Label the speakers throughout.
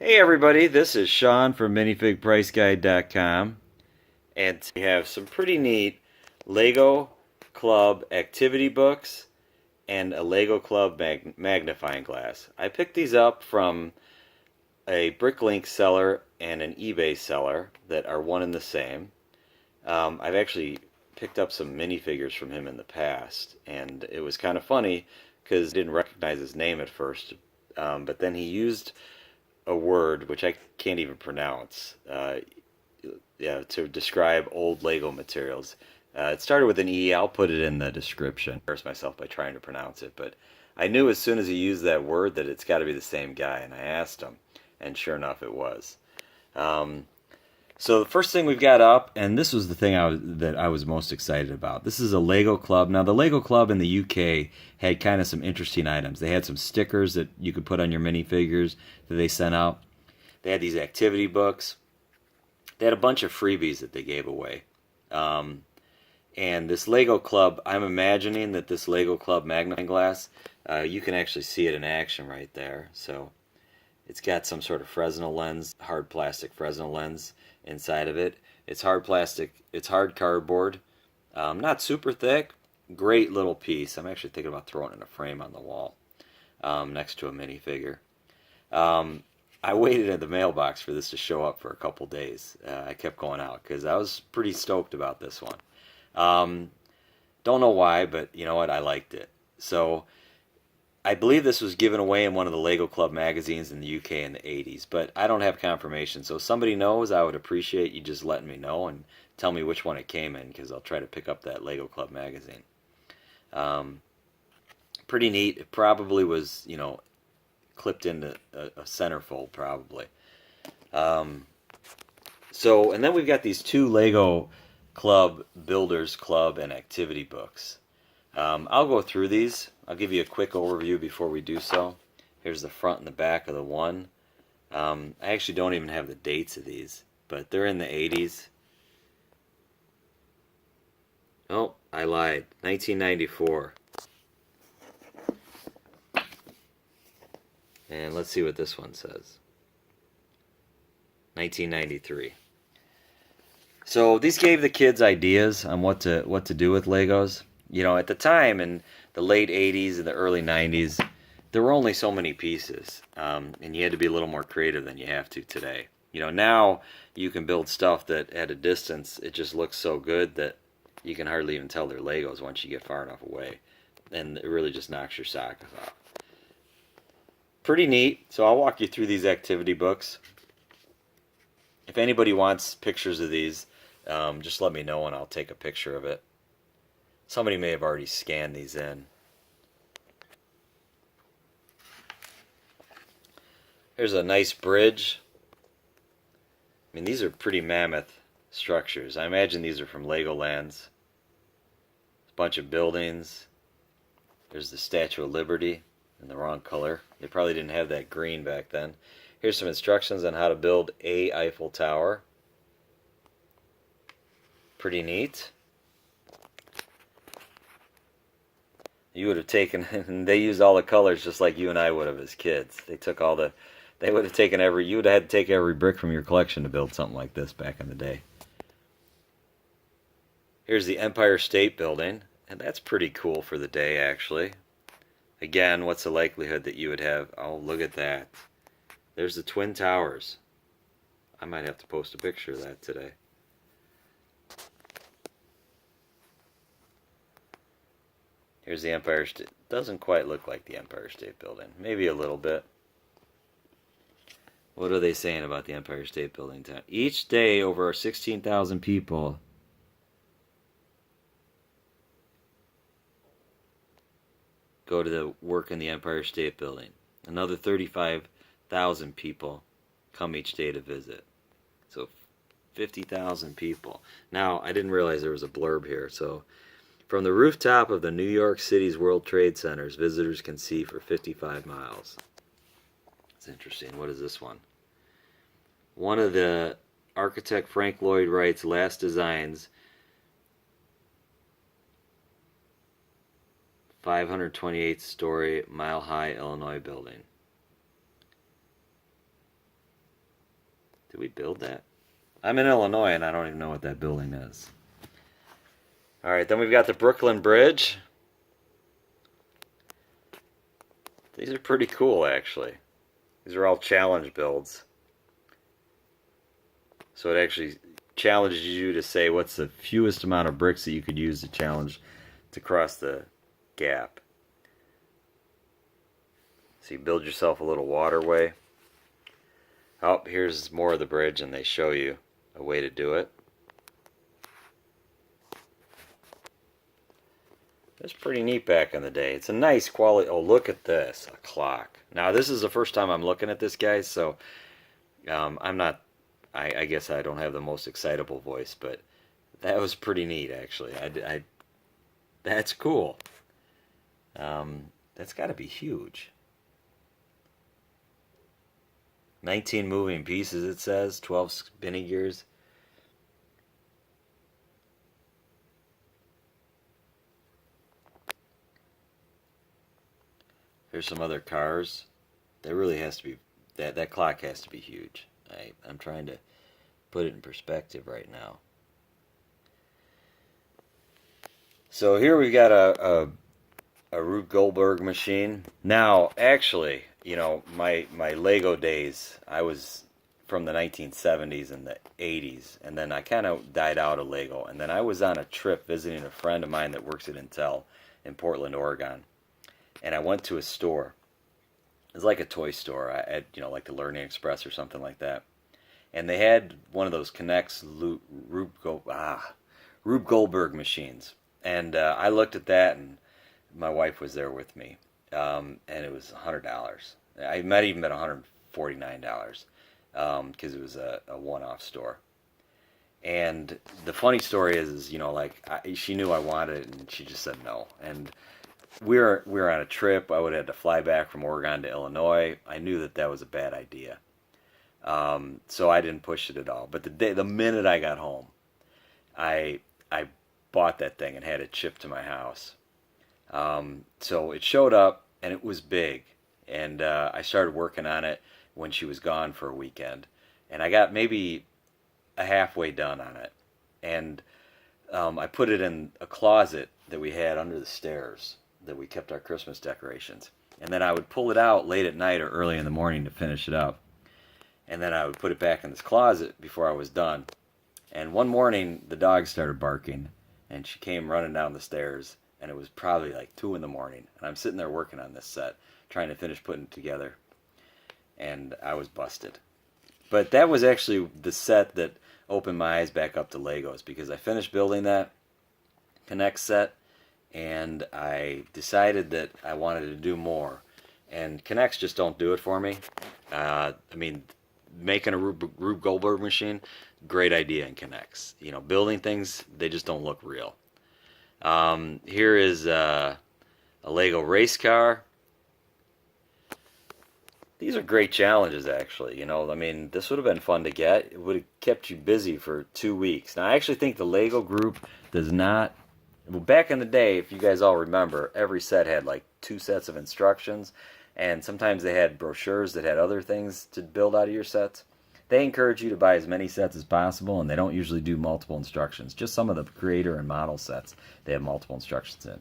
Speaker 1: Hey everybody, this is Sean from minifigpriceguide.com, and we have some pretty neat Lego Club activity books and a Lego Club magnifying glass. I picked these up from a Bricklink seller and an eBay seller that are one and the same. I've actually picked up some minifigures from him in the past, and it was kind of funny because I didn't recognize his name at first, but then he used a word which I can't even pronounce to describe old Lego materials. It started with an E. I'll put it in the description. I embarrassed myself by trying to pronounce it, but I knew as soon as he used that word that it's got to be the same guy, and I asked him, and sure enough, it was. So the first thing we've got up, and this was the thing that I was most excited about. This is a Lego Club. Now the Lego Club in the UK had kind of some interesting items. They had some stickers that you could put on your minifigures that they sent out. They had these activity books. They had a bunch of freebies that they gave away. And this Lego Club, I'm imagining that this Lego Club magnifying glass, you can actually see it in action right there. So it's got some sort of Fresnel lens, hard plastic Fresnel lens inside of it. It's hard plastic, it's hard cardboard, not super thick, great little piece. I'm actually thinking about throwing it in a frame on the wall next to a minifigure. I waited at the mailbox for this to show up for a couple days. I kept going out because I was pretty stoked about this one. Don't know why, but you know what, I liked it. So I believe this was given away in one of the Lego Club magazines in the UK in the 80s, but I don't have confirmation. So if somebody knows, I would appreciate you just letting me know and tell me which one it came in, because I'll try to pick up that Lego Club magazine. Pretty neat. It probably was, you know, clipped into a centerfold probably. So, and then we've got these two Lego Club Builders Club and activity books. I'll go through these. I'll give you a quick overview before we do so. Here's the front and the back of the one. I actually don't even have the dates of these, but they're in the 80s. Oh, I lied. 1994. And let's see what this one says. 1993. So these gave the kids ideas on what to do with Legos. You know, at the time in the late 80s and the early 90s, there were only so many pieces, and you had to be a little more creative than you have to today. You know, now you can build stuff that at a distance it just looks so good that you can hardly even tell they're Legos once you get far enough away, and it really just knocks your socks off. Pretty neat. So I'll walk you through these activity books. If anybody wants pictures of these, just let me know and I'll take a picture of it. Somebody may have already scanned these in. Here's a nice bridge. I mean, these are pretty mammoth structures. I imagine these are from Legolands. A bunch of buildings. There's the Statue of Liberty in the wrong color. They probably didn't have that green back then. Here's some instructions on how to build a Eiffel Tower. Pretty neat. You would have taken, and they used all the colors just like you and I would have as kids. They took all the, they would have taken every, you would have had to take every brick from your collection to build something like this back in the day. Here's the Empire State Building, and that's pretty cool for the day actually. Again, what's the likelihood that you would have, oh look at that. There's the Twin Towers. I might have to post a picture of that today. Here's the Empire State. Doesn't quite look like the Empire State Building. Maybe a little bit. What are they saying about the Empire State Building? Each day, over 16,000 people go to the work in the Empire State Building. Another 35,000 people come each day to visit. So 50,000 people. Now, I didn't realize there was a blurb here, so from the rooftop of the New York City's World Trade Centers, visitors can see for 55 miles. It's interesting. What is this one? One of the architect Frank Lloyd Wright's last designs, 528-story, mile-high Illinois building. Did we build that? I'm in Illinois and I don't even know what that building is. Alright, then we've got the Brooklyn Bridge. These are pretty cool, actually. These are all challenge builds. So it actually challenges you to say what's the fewest amount of bricks that you could use to challenge to cross the gap. So you build yourself a little waterway. Oh, here's more of the bridge, and they show you a way to do it. It's pretty neat back in the day. It's a nice quality. Oh, look at this, a clock. Now, this is the first time I'm looking at this, guys, so I'm not, I guess I don't have the most excitable voice, but that was pretty neat, actually. That's cool. That's got to be huge. 19 moving pieces, it says. 12 spinning gears. Here's some other cars. That really has to be, that clock has to be huge. I'm trying to put it in perspective right now. So here we got a Rube Goldberg machine. Now, actually, you know, my Lego days, I was from the 1970s and the 80s, and then I kind of died out of Lego. And then I was on a trip visiting a friend of mine that works at Intel in Portland, Oregon. And I went to a store. It was like a toy store, you know, like the Learning Express or something like that. And they had one of those Connects Rube Goldberg machines. And I looked at that, and my wife was there with me, and it was $100. It might even been $149 because it was a one-off store. And the funny story is you know, like she knew I wanted it, and she just said no. And we were on a trip. I would have had to fly back from Oregon to Illinois. I knew that was a bad idea, so I didn't push it at all. But the minute I got home, I bought that thing and had it shipped to my house. So it showed up, and it was big, and I started working on it when she was gone for a weekend, and I got maybe a halfway done on it, and I put it in a closet that we had under the stairs that we kept our Christmas decorations, and then I would pull it out late at night or early in the morning to finish it up, and then I would put it back in this closet before I was done. And one morning the dog started barking, and she came running down the stairs, and it was probably like 2 in the morning, and I'm sitting there working on this set, trying to finish putting it together, and I was busted. But that was actually the set that opened my eyes back up to Legos, because I finished building that Connect set, and I decided that I wanted to do more, and Connects just don't do it for me. I mean, making a Rube Goldberg machine, great idea in Connects. You know, building things, they just don't look real. Here is a Lego race car. These are great challenges, actually. You know, I mean, this would have been fun to get. It would have kept you busy for 2 weeks. Now, I actually think the Lego group does not... Well, back in the day, if you guys all remember, every set had like 2 sets of instructions, and sometimes they had brochures that had other things to build out of your sets. They encourage you to buy as many sets as possible, and they don't usually do multiple instructions. Just some of the creator and model sets, they have multiple instructions in.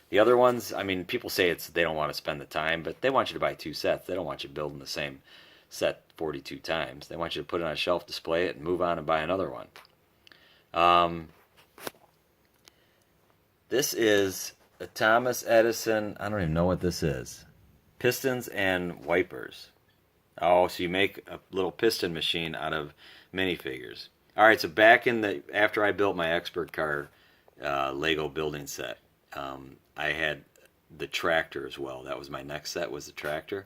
Speaker 1: The other ones, I mean, people say they don't want to spend the time, but they want you to buy 2 sets. They don't want you building the same set 42 times. They want you to put it on a shelf, display it, and move on and buy another one. This is a Thomas Edison, I don't even know what this is. Pistons and wipers. Oh, so you make a little piston machine out of minifigures. All right, so back in after I built my expert car Lego building set, I had the tractor as well. That was my next set, was the tractor.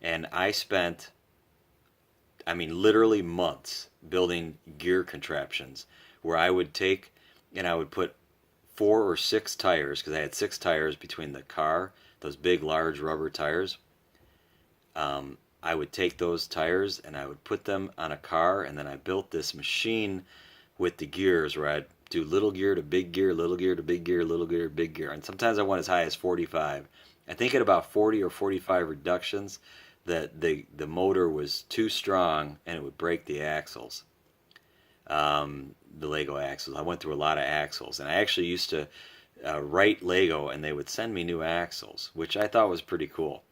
Speaker 1: And I spent, I mean, literally months building gear contraptions where I would take and I would put 4 or 6 tires, because I had 6 tires between the car, those big, large rubber tires. I would take those tires and I would put them on a car, and then I built this machine with the gears where I'd do little gear to big gear, little gear to big gear, little gear to big gear. And sometimes I went as high as 45. I think at about 40 or 45 reductions, that the motor was too strong and it would break the axles, the Lego axles. I went through a lot of axles, and I actually used to write Lego, and they would send me new axles, which I thought was pretty cool.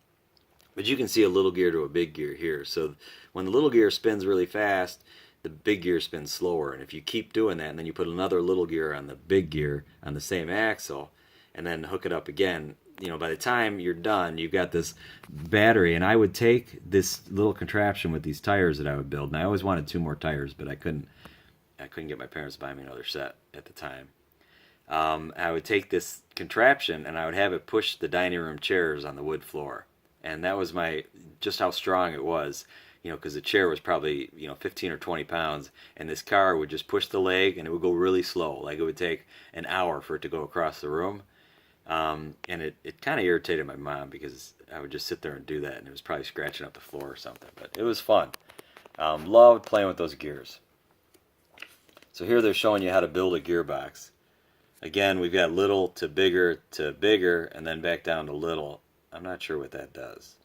Speaker 1: But you can see a little gear to a big gear here. So when the little gear spins really fast, the big gear spins slower. And if you keep doing that, and then you put another little gear on the big gear on the same axle, and then hook it up again, you know, by the time you're done, you've got this battery. And I would take this little contraption with these tires that I would build. And I always wanted 2 more tires, but I couldn't get my parents to buy me another set at the time. I would take this contraption and I would have it push the dining room chairs on the wood floor. And that was just how strong it was, you know, because the chair was probably, you know, 15 or 20 pounds, and this car would just push the leg, and it would go really slow. Like, it would take an hour for it to go across the room. And it kind of irritated my mom, because I would just sit there and do that, and it was probably scratching up the floor or something. But it was fun. Loved playing with those gears. So here they're showing you how to build a gearbox. Again, we've got little to bigger, and then back down to little. I'm not sure what that does,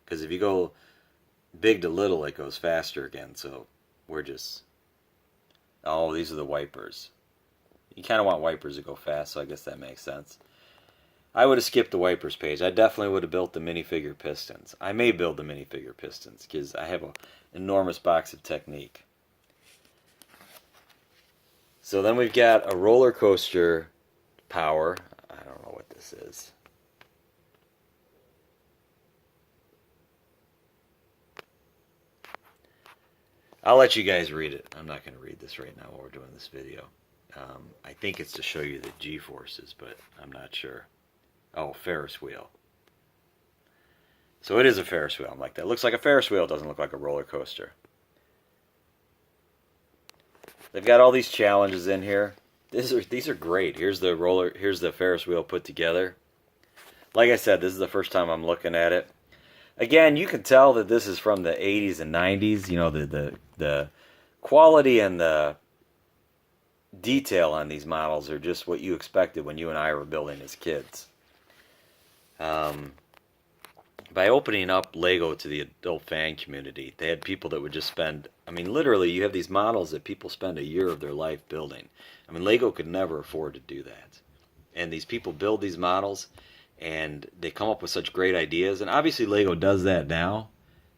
Speaker 1: because if you go big to little, it goes faster again. So we're just, oh, these are the wipers. You kind of want wipers to go fast, so I guess that makes sense. I would have skipped the wipers page. I definitely would have built the minifigure pistons. I may build the minifigure pistons, because I have an enormous box of Technique. So then we've got a roller coaster power. I don't know what this is. I'll let you guys read it. I'm not going to read this right now while we're doing this video. I think it's to show you the G-forces, but I'm not sure. Oh, Ferris wheel. So it is a Ferris wheel. I'm like, that looks like a Ferris wheel. It doesn't look like a roller coaster. They've got all these challenges in here. These are great. Here's the Ferris wheel put together. Like I said, this is the first time I'm looking at it. Again, you can tell that this is from the 80s and 90s. You know, the quality and the detail on these models are just what you expected when you and I were building as kids. By opening up Lego to the adult fan community, they had people that would just spend, I mean, literally, you have these models that people spend a year of their life building. I mean, Lego could never afford to do that. And these people build these models, and they come up with such great ideas. And obviously Lego does that now,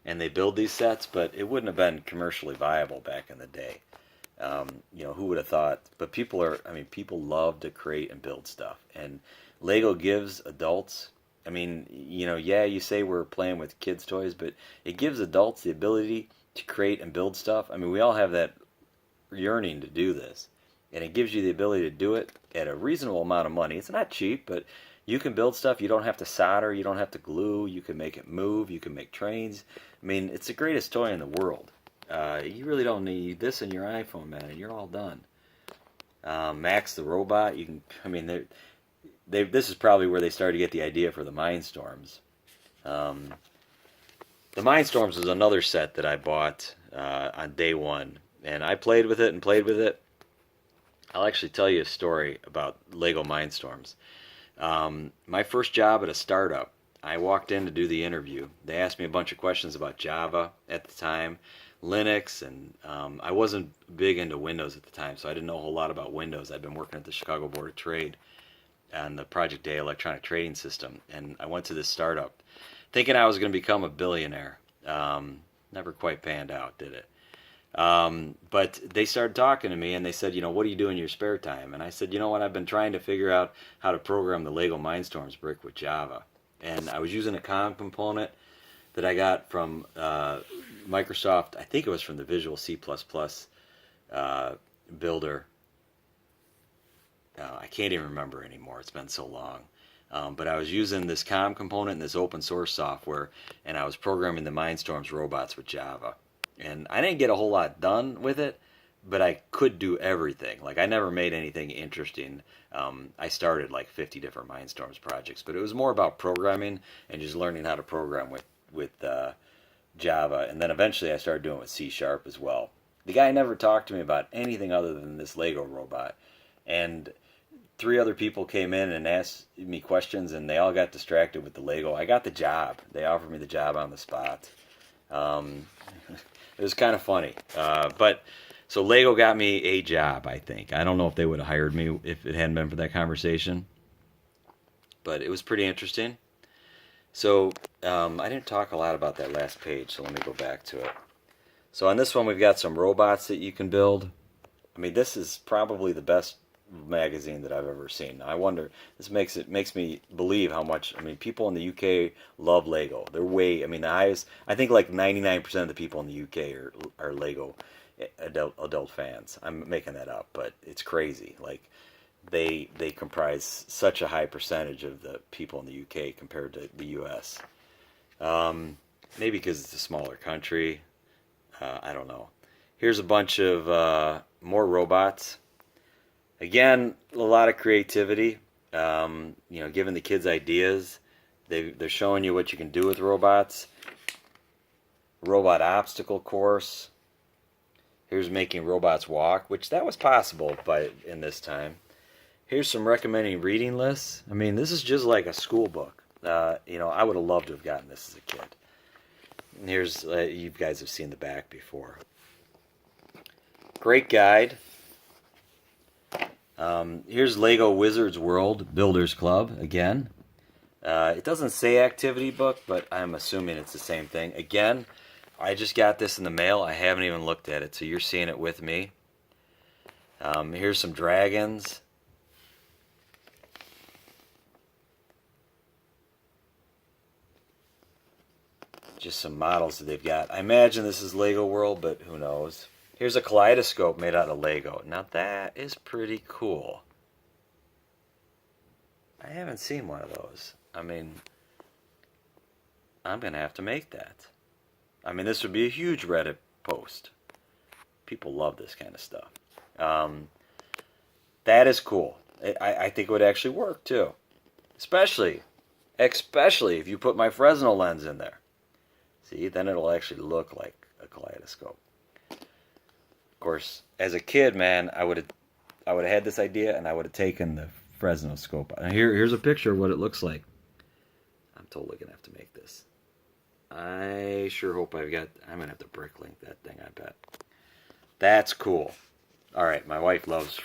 Speaker 1: and they build these sets, but it wouldn't have been commercially viable back in the day. You know, who would have thought? But people love to create and build stuff. And Lego gives adults, I mean, you know, yeah, you say we're playing with kids' toys, but it gives adults the ability to create and build stuff. I mean, we all have that yearning to do this. And it gives you the ability to do it at a reasonable amount of money. It's not cheap, but you can build stuff. You don't have to solder. You don't have to glue. You can make it move. You can make trains. I mean, it's the greatest toy in the world. You really don't need this in your iPhone, man, and you're all done. Max the robot, you can, I mean, this is probably where they started to get the idea for the Mindstorms. The Mindstorms was another set that I bought on day one, and I played with it and played with it. I'll actually tell you a story about Lego Mindstorms. My first job at a startup, I walked in to do the interview. They asked me a bunch of questions about Java at the time, Linux, and I wasn't big into Windows at the time, so I didn't know a whole lot about Windows. I'd been working at the Chicago Board of Trade on the Project A electronic trading system, and I went to this startup thinking I was going to become a billionaire. Never quite panned out, did it? But they started talking to me, and they said, you know, what do you do in your spare time? And I said, you know what, I've been trying to figure out how to program the Lego Mindstorms brick with Java. And I was using a COM component that I got from Microsoft. I think it was from the Visual C++ builder. I can't even remember anymore. It's been so long. But I was using this COM component and this open source software, and I was programming the Mindstorms robots with Java. And I didn't get a whole lot done with it, but I could do everything. Like, I never made anything interesting. I started like 50 different Mindstorms projects, but it was more about programming and just learning how to program with Java. And then eventually I started doing it with C# as well. The guy never talked to me about anything other than this Lego robot. And 3 other people came in and asked me questions, and they all got distracted with the Lego. I got the job. They offered me the job on the spot. Um, it was kind of funny. But so Lego got me a job, I think. I don't know if they would have hired me if it hadn't been for that conversation. But it was pretty interesting. So I didn't talk a lot about that last page, so let me go back to it. So on this one, we've got some robots that you can build. I mean, this is probably the best magazine that I've ever seen. I wonder, this makes me believe how much, I mean, people in the UK love Lego. They're way, I mean, I think like 99% of the people in the UK are Lego adult fans. I'm making that up, but it's crazy. Like they comprise such a high percentage of the people in the UK compared to the US. Maybe because it's a smaller country. I don't know. Here's a bunch of more robots. Again, a lot of creativity. Giving the kids ideas. They're showing you what you can do with robots. Robot obstacle course. Here's making robots walk, which that was possible in this time. Here's some recommending reading lists. I mean, this is just like a school book. I would have loved to have gotten this as a kid. And here's, you guys have seen the back before. Great guide. Here's Lego Wizard's World Builders Club again. It doesn't say activity book, but I'm assuming it's the same thing. Again, I just got this in the mail. I haven't even looked at it, so you're seeing it with me. Here's some dragons. Just some models that they've got. I imagine this is Lego World, but who knows. Here's a kaleidoscope made out of Lego. Now that is pretty cool. I haven't seen one of those. I mean, I'm going to have to make that. I mean, this would be a huge Reddit post. People love this kind of stuff. That is cool. I think it would actually work, too. Especially if you put my Fresnel lens in there. See, then it'll actually look like a kaleidoscope. Of course, as a kid, man, I would have had this idea and I would have taken the Fresnel scope. And here's a picture of what it looks like. I'm totally gonna have to make this. I sure hope I'm gonna have to bricklink that thing, I bet. That's cool. Alright, my wife loves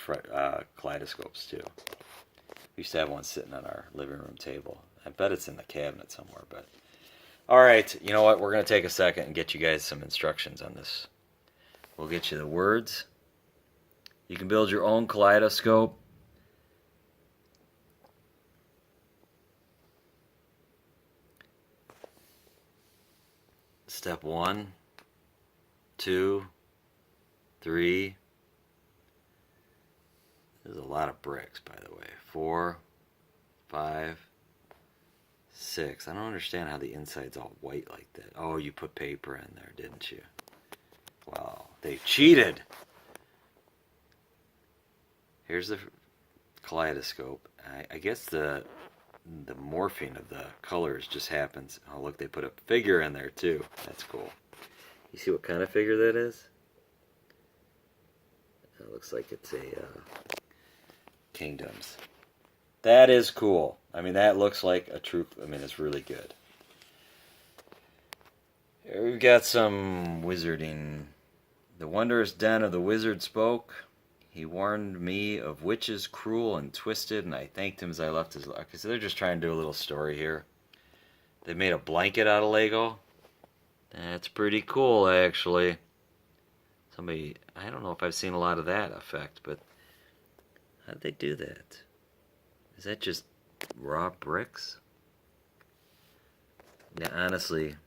Speaker 1: kaleidoscopes too. We used to have one sitting on our living room table. I bet it's in the cabinet somewhere, but alright, you know what? We're going to take a second and get you guys some instructions on this. We'll get you the words. You can build your own kaleidoscope. Step 1, 2, 3. There's a lot of bricks, by the way. 4, 5, 6. I don't understand how the inside's all white like that. Oh, you put paper in there, didn't you? Wow, they cheated. Here's the kaleidoscope. I guess the morphing of the colors just happens. Oh, look, they put a figure in there too. That's cool. You see what kind of figure that is? It looks like it's a Kingdoms. That is cool. I mean, that looks like a true... I mean, it's really good. Here we've got some wizarding. The wondrous den of the wizard spoke. He warned me of witches cruel and twisted, and I thanked him as I left his... Okay, so they're just trying to do a little story here. They made a blanket out of Lego. That's pretty cool, actually. Somebody... I don't know if I've seen a lot of that effect, but... How'd they do that? Is that just raw bricks? Yeah, honestly,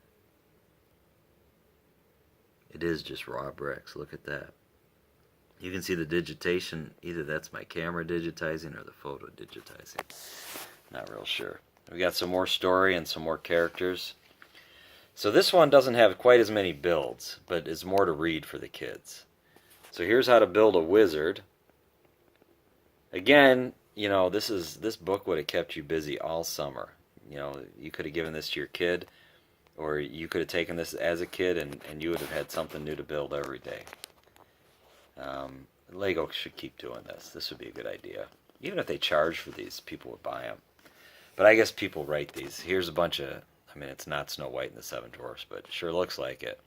Speaker 1: it is just raw bricks. Look at that. You can see the digitation. Either that's my camera digitizing or the photo digitizing. Not real sure. We got some more story and some more characters. So this one doesn't have quite as many builds, but it's more to read for the kids. So here's how to build a wizard. Again, you know, this book would have kept you busy all summer. You know, you could have given this to your kid, or you could have taken this as a kid, and you would have had something new to build every day. Lego should keep doing this. This would be a good idea. Even if they charge for these, people would buy them. But I guess people write these. Here's a bunch of, I I mean, it's not Snow White and the Seven Dwarfs, but it sure looks like it.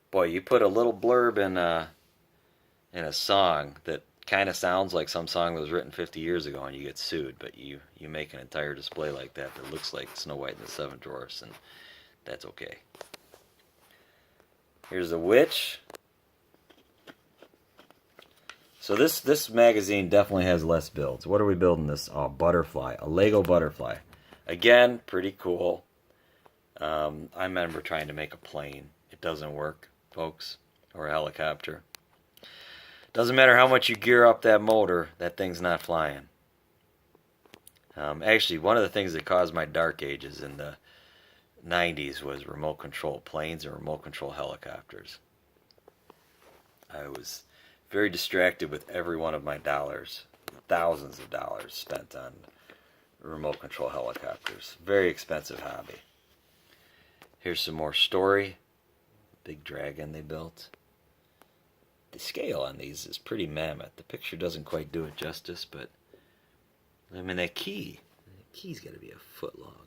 Speaker 1: Boy, you put a little blurb in a song that kind of sounds like some song that was written 50 years ago, and you get sued. But you make an entire display like that that looks like Snow White and the Seven Dwarfs, and that's okay. Here's the witch. So this magazine definitely has less builds. What are we building this? Oh, butterfly. A Lego butterfly. Again, pretty cool. I remember trying to make a plane. It doesn't work, folks. Or a helicopter. Doesn't matter how much you gear up that motor, that thing's not flying. Actually, one of the things that caused my dark ages in the 90s was remote control planes and remote control helicopters. I was very distracted with every one of my dollars, thousands of dollars spent on remote control helicopters. Very expensive hobby. Here's some more story. Big dragon they built. The scale on these is pretty mammoth. The picture doesn't quite do it justice, but I mean that key's got to be a foot long.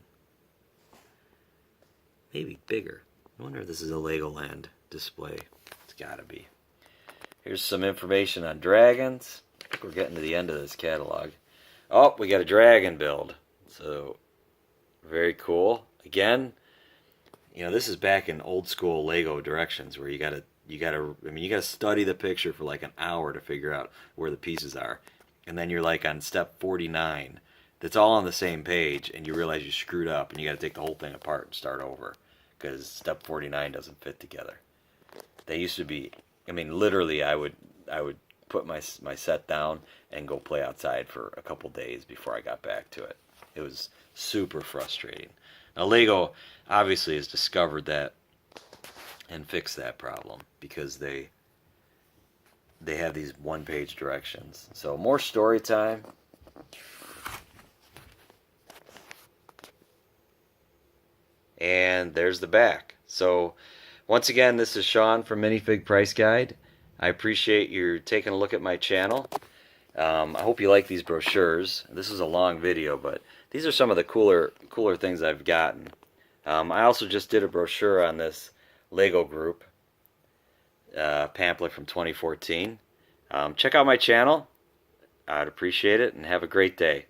Speaker 1: Maybe bigger. I wonder if this is a Legoland display. It's got to be. Here's some information on dragons. I think we're getting to the end of this catalog. Oh, we got a dragon build. So, very cool. Again, you know, this is back in old school Lego directions where you gotta study the picture for like an hour to figure out where the pieces are. And then you're like on step 49. That's all on the same page, and you realize you screwed up, and you gotta take the whole thing apart and start over. Because step 49 doesn't fit together. They used to be, I mean, literally I would put my set down and go play outside for a couple days before I got back to it. It was super frustrating. Now Lego obviously has discovered that and fixed that problem because they have these one-page directions. So more story time. And there's the back. So once again, this is Sean from Minifig Price Guide. I appreciate you taking a look at my channel. I hope you like these brochures. This is a long video, but these are some of the cooler things I've gotten. I also just did a brochure on this Lego group pamphlet from 2014. Check out my channel. I'd appreciate it, and have a great day.